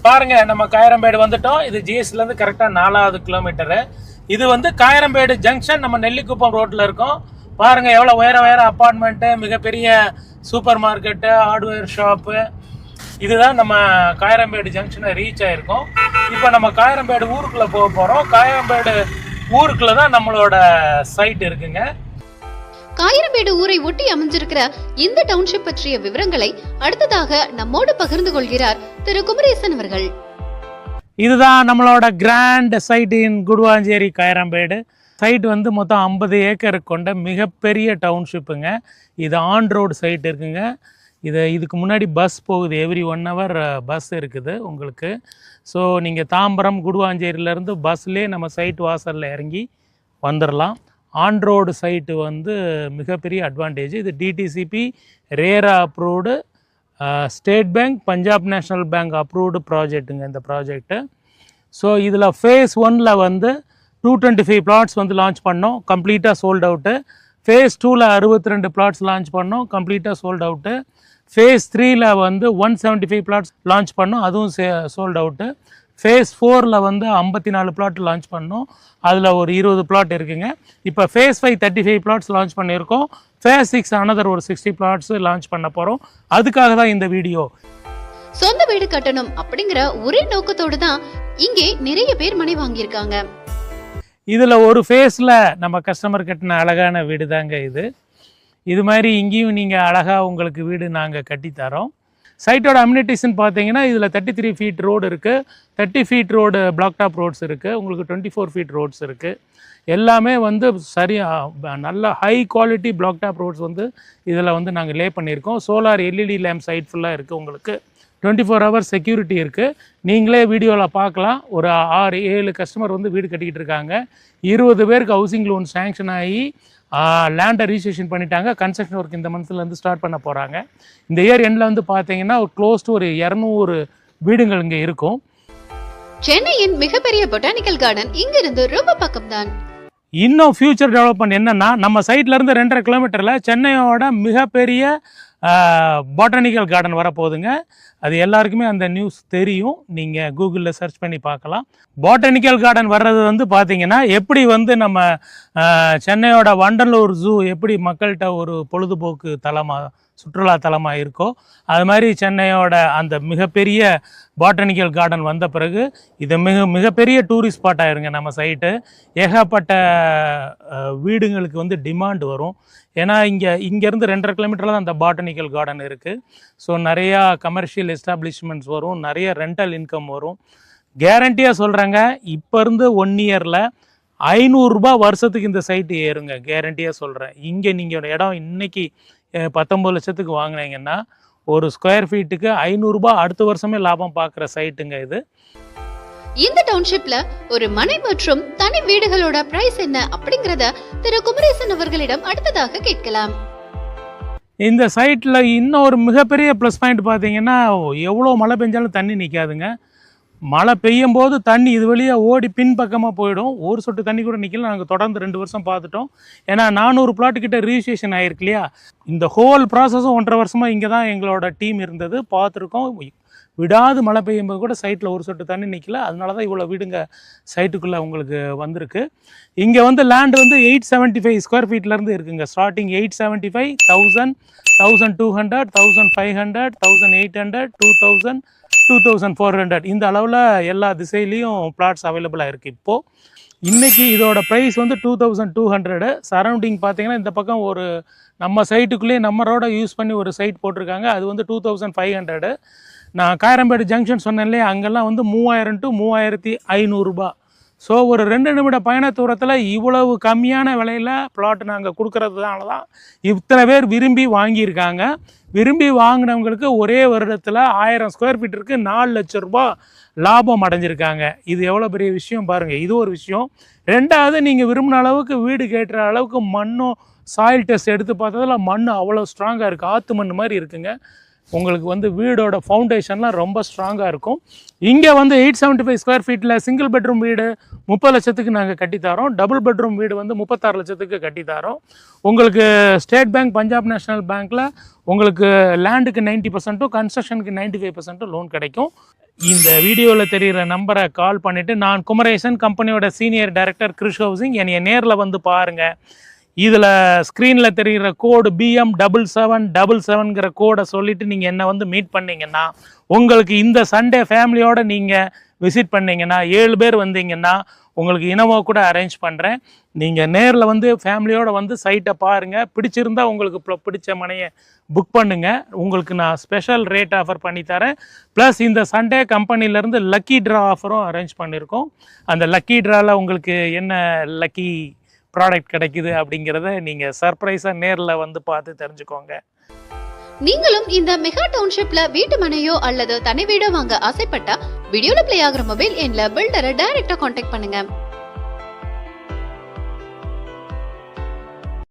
பாருங்க நம்ம காயரம்பேடு வந்துட்டோம். இது ஜிஎஸ்ல இருந்து கரெக்டா 4வது கிலோமீட்டரு. இது வந்து காயரம்பேடு ஜங்ஷன், நம்ம நெல்லிக்குப்பம் ரோட்ல இருக்கோம். பாருங்க எவ்வளவு உயர அப்பார்ட்மெண்ட்டு, மிகப்பெரிய சூப்பர் மார்க்கெட்டு, ஹார்ட்வேர் ஷாப்பு. இதுதான் நம்ம காயரம்பேடு ஜங்ஷனை ரீச் ஆயிருக்கோம். இப்போ நம்ம காயரம்பேடு ஊருக்குள்ள போக போறோம். காயரம்பேடு ஊருக்குள்ள தான் நம்மளோட சைட் இருக்குங்க. காயரம்பேடு ஊரை ஒட்டி அமைஞ்சிருக்கிற இந்த டவுன்ஷிப் பற்றிய விவரங்களை அடுத்ததாக நம்மோடு பகிர்ந்து கொள்கிறார் திரு குமரேசன் அவர்கள். இதுதான் நம்மளோட கிராண்ட் சைட் இன் குடுவாஞ்சேரி காயரம்பேடு. சைட் வந்து மொத்தம் 50 ஏக்கர் கொண்ட மிகப்பெரிய டவுன்ஷிப்புங்க. இது ஆன் ரோடு சைட் இருக்குங்க. இதுக்கு முன்னாடி பஸ் போகுது, எவ்ரி 1 hour பஸ் இருக்குது உங்களுக்கு. ஸோ நீங்கள் தாம்பரம் குடுவாஞ்சேரியிலேருந்து பஸ்லேயே நம்ம சைட் வாசலில் இறங்கி வந்துடலாம். ஆன் ரோடு சைட்டு வந்து மிகப்பெரிய அட்வான்டேஜ். இது DTCP RERA approved, state bank, Punjab national bank approved ப்ராஜெக்ட்டுங்க இந்த ப்ராஜெக்ட்டு. ஸோ இதில் ஃபேஸ் 1ல் வந்து 225 பிளாட்ஸ் வந்து லான்ச் பண்ணோம், கம்ப்ளீட்டாக சோல்ட் அவுட்டு. ஃபேஸ் 2ல் 62 பிளாட்ஸ் லான்ச் பண்ணோம், கம்ப்ளீட்டாக சோல்ட் அவுட்டு. ஃபேஸ் 3ல் வந்து 175 பிளாட்ஸ் லான்ச் பண்ணோம், அதுவும் சோல்ட் அவுட்டு. ஃபேஸ் 4ல் வந்து 54 பிளாட் லான்ச் பண்ணோம், அதில் ஒரு 20 பிளாட் இருக்குங்க. இப்போ ஃபேஸ் 5 35 பிளாட்ஸ் லான்ச் பண்ணியிருக்கோம். ஃபேஸ் 6 அனதர் ஒரு 60 பிளாட்ஸ் லான்ச் பண்ண போகிறோம். அதுக்காக தான் இந்த வீடியோ. சொந்த வீடு கட்டணும் அப்படிங்கிற ஒரே நோக்கத்தோடு தான் இங்கே நிறைய பேர் மனை வாங்கியிருக்காங்க. இதில் ஒரு ஃபேஸில் நம்ம கஸ்டமர் கட்டின அழகான வீடு தாங்க இது. இது மாதிரி இங்கேயும் நீங்கள் அழகாக உங்களுக்கு வீடு நாங்கள் கட்டித்தரோம். சைட்டோட அம்யூனிட்டிஸ்ன்னு பார்த்தீங்கன்னா இதில் 33 ஃபீட் ரோடு இருக்குது, 30 feet road black top roads இருக்குது, உங்களுக்கு 24 ஃபீட் ரோட்ஸ் இருக்குது. எல்லாமே வந்து நல்ல high quality black top roads வந்து இதில் வந்து நாங்கள் லே பண்ணியிருக்கோம். சோலார் எல்இடி லேம்ப் சைட் ஃபுல்லாக இருக்குது உங்களுக்கு. 24 hours செக்யூரிட்டி இருக்குது. நீங்களே வீடியோவில் பார்க்கலாம். ஒரு 6-7 கஸ்டமர் வந்து வீடு கட்டிக்கிட்டு இருக்காங்க. 20 பேருக்கு ஹவுசிங் லோன் சேங்ஷன் ஆகி லேண்டை ரிஜிஸ்ட்ரேஷன் பண்ணிட்டாங்க. கன்ஸ்ட்ரக்ஷன் ஒர்க் இந்த மந்த்லேருந்து ஸ்டார்ட் பண்ண போகிறாங்க. இந்த இயர் எண்டில் வந்து பார்த்தீங்கன்னா ஒரு க்ளோஸ் டு ஒரு 200 வீடுகள் இங்கே இருக்கும். சென்னையின் மிகப்பெரிய பொட்டானிக்கல் கார்டன் இங்கிருந்து ரொம்ப பக்கம்தான். இன்னும் ஃபியூச்சர் டெவலப்மெண்ட் என்னென்னா, நம்ம சைட்லேருந்து 2.5 கிலோமீட்டரில் சென்னையோட மிகப்பெரிய பாட்டானிக்கல் கார்டன் வரப்போகுதுங்க. அது எல்லாருக்குமே அந்த நியூஸ் தெரியும், நீங்கள் கூகுளில் சர்ச் பண்ணி பார்க்கலாம். பாட்டானிக்கல் கார்டன் வர்றது வந்து பார்த்திங்கன்னா எப்படி வந்து நம்ம சென்னையோட வண்டலூர் ஜூ எப்படி மக்கள்கிட்ட ஒரு பொழுதுபோக்கு தலமாக, சுற்றுலா தலமாக இருக்கோ, அது மாதிரி சென்னையோட அந்த மிகப்பெரிய பாட்டனிக்கல் கார்டன் வந்த பிறகு இது மிகப்பெரிய டூரிஸ்ட் ஸ்பாட் ஆயிருங்க நம்ம சைட்டு. ஏகப்பட்ட வீடுங்களுக்கு வந்து டிமாண்ட் வரும். ஏன்னா இங்கேருந்து 2.5 கிலோமீட்டரில் தான் அந்த பாட்டனிக்கல் கார்டன் இருக்குது. ஸோ நிறையா கமர்ஷியல் எஸ்டாப்ளிஷ்மெண்ட்ஸ் வரும், நிறைய ரெண்டல் இன்கம் வரும். கேரண்டியாக சொல்கிறாங்க, இப்போ இருந்து 1 இயரில் 500 ரூபா வருஷத்துக்கு இந்த சைட்டு ஏறுங்க, கேரண்டியாக சொல்கிறேன். இங்கே நீங்கள் இடம் இன்னைக்கு 19 லட்சத்துக்கு வாங்கினீங்கன்னா ஒரு ஸ்கொயர் ஃபீட்டுக்கு 500 ரூபா அடுத்த வருஷமே லாபம் பார்க்குற சைட்டுங்க இது. இந்த டவுன்ஷிப்ல ஒரு மனை மற்றும் தனி வீடுகளோட பிரைஸ் என்ன அப்படிங்கறத திரு குமரேசன் அவர்களிடம் அடுத்ததாக கேட்கலாம். இந்த சைட்டில் இன்னும் ஒரு மிகப்பெரிய ப்ளஸ் பாயிண்ட் பார்த்தீங்கன்னா, எவ்வளோ மழை பெஞ்சாலும் தண்ணி நிற்காதுங்க. மழை பெய்யும் போது தண்ணி இது வழியாக ஓடி பின்பக்கமாக போயிடும். ஒரு சொட்டு தண்ணி கூட நிற்கல. நாங்கள் தொடர்ந்து 2 வருஷம் பார்த்துட்டோம். ஏன்னா 400 பிளாட் கிட்ட ரிஜிஸ்ட்ரேஷன் ஆகிருக்கு இல்லையா. இந்த ஹோல் ப்ராசஸும் 1.5 வருஷமாக இங்கே தான் எங்களோட டீம் இருந்தது, பார்த்துருக்கோம். விடாது மழை பெய்யும் போது கூட சைட்டில் ஒரு சொட்டு தண்ணி நிற்கல. அதனால தான் இவ்வளோ வீடுங்க சைட்டுக்குள்ளே உங்களுக்கு வந்திருக்கு. இங்கே வந்து லேண்ட் வந்து 875 ஸ்கொயர் ஃபீட்லேருந்து இருக்குங்க. ஸ்டார்டிங் 875, 1000, 1200, 1500, 1800, 2000, 2400 இந்த அளவில் எல்லா திசையிலையும் பிளாட்ஸ் அவைலபிளாக இருக்குது. இப்போது இன்றைக்கி இதோட ப்ரைஸ் வந்து 2200. சரௌண்டிங் பார்த்திங்கன்னா இந்த பக்கம் ஒரு நம்ம சைட்டுக்குள்ளேயே நம்ம ரோடை யூஸ் பண்ணி ஒரு சைட் போட்டிருக்காங்க, அது வந்து 2500. நான் காயரம்பேடு ஜங்ஷன் சொன்னேன் இல்லையா, அங்கெல்லாம் வந்து 3000 to 3500 ரூபா. ஸோ ஒரு 2 நிமிட பயண தூரத்தில் இவ்வளவு கம்மியான விலையில் பிளாட் நாங்கள் கொடுக்கறதுனால தான் இத்தனை பேர் விரும்பி வாங்கியிருக்காங்க. விரும்பி வாங்கினவங்களுக்கு ஒரே வருடத்தில் 1000 ஸ்கொயர் ஃபீட்டிற்கு 4 லட்சம் ரூபா லாபம் அடைஞ்சிருக்காங்க. இது எவ்வளோ பெரிய விஷயம் பாருங்கள். இது ஒரு விஷயம். ரெண்டாவது, நீங்கள் விரும்பின அளவுக்கு வீடு கேட்டுற அளவுக்கு மண்ணும் சாயில் டெஸ்ட் எடுத்து பார்த்ததில் மண் அவ்வளோ ஸ்ட்ராங்காக இருக்குது, ஆற்று மண் மாதிரி இருக்குங்க. உங்களுக்கு வந்து வீடோட ஃபவுண்டேஷன்லாம் ரொம்ப ஸ்ட்ராங்காக இருக்கும். இங்கே வந்து 875 ஸ்கொயர் ஃபீட்டில் சிங்கிள் பெட்ரூம் வீடு 30 லட்சத்துக்கு நாங்கள் கட்டித்தரோம். டபுள் பெட்ரூம் வீடு வந்து 36 லட்சத்துக்கு கட்டித்தரோம். உங்களுக்கு ஸ்டேட் பேங்க், பஞ்சாப் நேஷனல் பேங்க்கில் உங்களுக்கு லேண்டுக்கு 90%, கன்ஸ்ட்ரக்ஷனுக்கு 95% லோன் கிடைக்கும். இந்த வீடியோவில் தெரிகிற நம்பரை கால் பண்ணிவிட்டு, நான் குமரேசன், கம்பெனியோட சீனியர் டைரக்டர், கிருஷ் ஹவுசிங், என்னைய நேரில் வந்து பாருங்கள். இதில் ஸ்க்ரீனில் தெரிகிற கோடு BM7777ங்கிற கோடை சொல்லிவிட்டு நீங்கள் என்னை வந்து மீட் பண்ணிங்கன்னா, உங்களுக்கு இந்த சண்டே ஃபேமிலியோடு நீங்கள் விசிட் பண்ணிங்கன்னா, 7 பேர் வந்தீங்கன்னா உங்களுக்கு இனோவா கூட அரேஞ்ச் பண்ணுறேன். நீங்கள் நேரில் வந்து ஃபேமிலியோடு வந்து சைட்டை பாருங்கள். பிடிச்சிருந்தா உங்களுக்கு பிடிச்ச மனையை புக் பண்ணுங்கள். உங்களுக்கு நான் ஸ்பெஷல் ரேட் ஆஃபர் பண்ணித்தரேன். ப்ளஸ் இந்த சண்டே கம்பெனிலேருந்து லக்கி ட்ரா ஆஃபரும் அரேஞ்ச் பண்ணியிருக்கோம். அந்த லக்கி ட்ராவில் உங்களுக்கு என்ன லக்கி ப்ராடக்ட் கிடைக்குது அப்படிங்கிறத நீங்கள் சர்ப்ரைஸாக நேரில் வந்து பார்த்து தெரிஞ்சுக்கோங்க. நீங்களும் இந்த மெகா டவுன்ஷிப்ல வீட்டு மனையோ அல்லது தனி வீடோ வாங்க ஆசைப்பட்டா வீடியோல பிளே ஆகிற மொபைல் எண்ல பில்டரை டைரக்டா கான்டாக்ட் பண்ணுங்க.